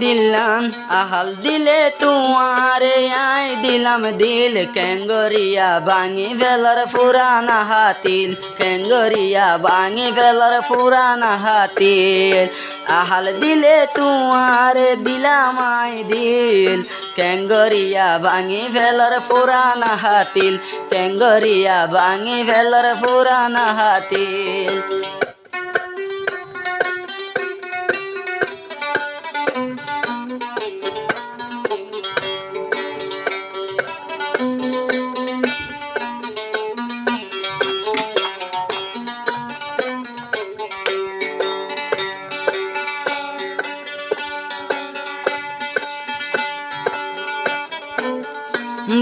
দিলাম আহাল দিলে তোমারে আই দিলাম দিল কেঙ্গরিয়া ভাঙি ফেলার পুরানা হাতিল কেঙ্গরিয়া ভাঙি ফেলার পুরানা হাতিল আহাল দিলে তোমারে দিলাম আই দিল কেঙ্গরিয়া ভাঙি ফেলার পুরানা হাতিল কেঙ্গরিয়া ভাঙি ফেলার পুরানা হাতিল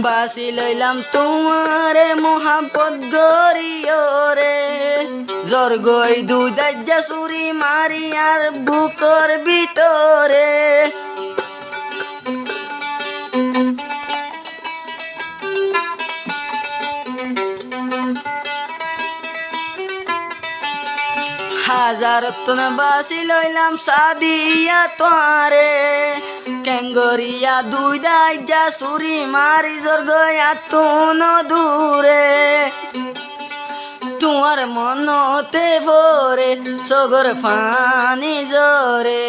বাসি লইলাম তোমারে মোহাম্মত গরিও রে জোর গই দুদাজ্জা সুরি মারি আর বুকর ভিতরে হাজার তন বাসি লইলাম সাদিয়া তোয়ারে কেঙ্গরিয়া দুই দাইজা সুরি মারি জোর গয়া তুন দূরে তোমার মনতে ভরে সগর ফানি জোরে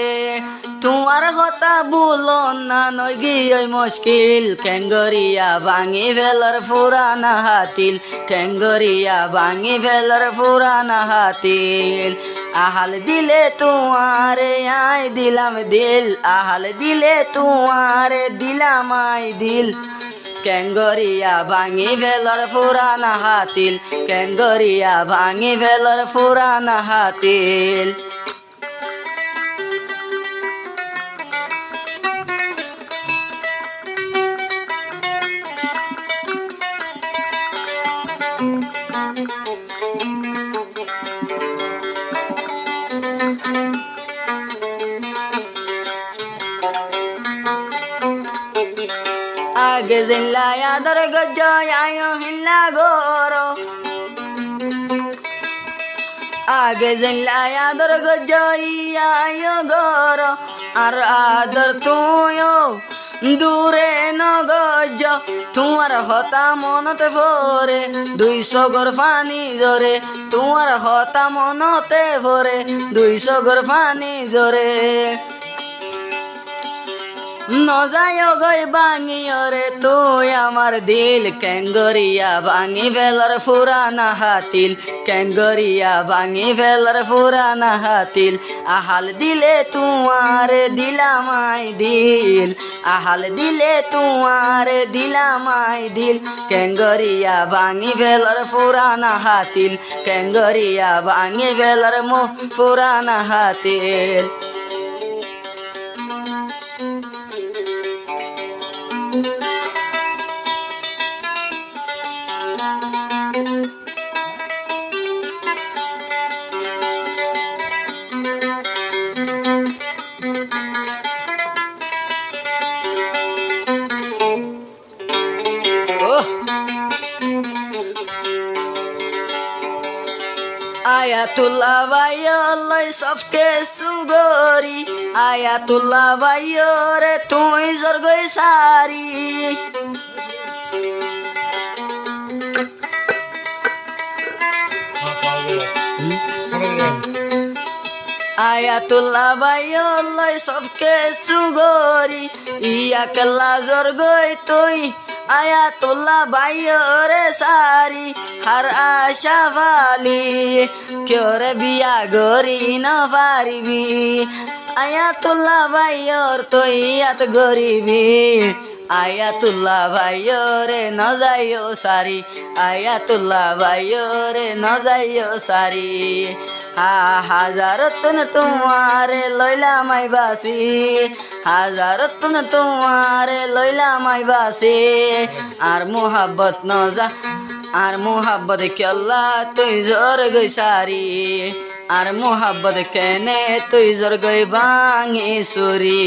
তোমার হতা বুলো না নই গিয়ে মুশকিল কেঙ্গরিয়া ভাঙি ফেলার পুরানা হাতিল কেঙ্গরিয়া ভাঙি ফেলার পুরানা হাতিল আহাল দিলে তোমারে আই দিলাম দিল আহাল দিলে তোমারে দিলাম আই দিল কেঙ্গরিয়া ভাঙি ফেলার পুরানা হাতিল কেঙ্গরিয়া ভাঙি ফেলার পুরানা হাতিল আগে জিল্লা আদর গজয়ায় হিল্লা গরো আগে জিল্লা আদর গজয়ায় গরো আর আদর তুইও দূরে নগজ তোমার হতা মনতে ভরে 200 গর ফানি জরে তোমার হতা মনতে ভরে 200 গর ফানি জরে নজায় গই ভাঙিও রে তুই আমার দিল কেঙ্গরিয়া ভাঙি ফেলার পুরানা হাতিল কেঙ্গরিয়া ভাঙি ফেলার পুরানা হাতিল আহাল দিলে তোমারে দিলাম আই দিল আহাল দিলে তোমারে দিলাম আই দিল কেঙ্গরিয়া ভাঙি ফেলার পুরানা হাতিল কেঙ্গরিয়া ভাঙি ফেলার পুরানা হাতিল আয়াতুল্লাহ ভাইয়লাই সবকে সুগরি আয়াতুল্লাহ ভাইয়রে তুই জর্গই সারি আয়াতুল্লাহ ভাইয়লাই সবকে সুগরি ইয়াকাল্লা জর্গই তুই আয়াতুল্লাহ ভাইয়রে সারি হার আশা ফালি কেউরে বিয়া গরি না পারিবি আয়াতুল্লাহ ভাইয়র তুই ইয়াত গরিবি আয়াতুল্লাহ ভাইয়রে ন যাইও সারি আয়াতুল্লাহ ভাইয়রে ন যাইও সারি হাজারতন তোমারে লইলাম আই বাসি হাজারতন তোমারে লইলাম আই বাসি আর মোহাব্বত ন যা আর মোহাব্বত কেল্লা তুই জোর গই সারি আর মোহাব্বত কেনে তুই জোর গই ভাঙি সুরি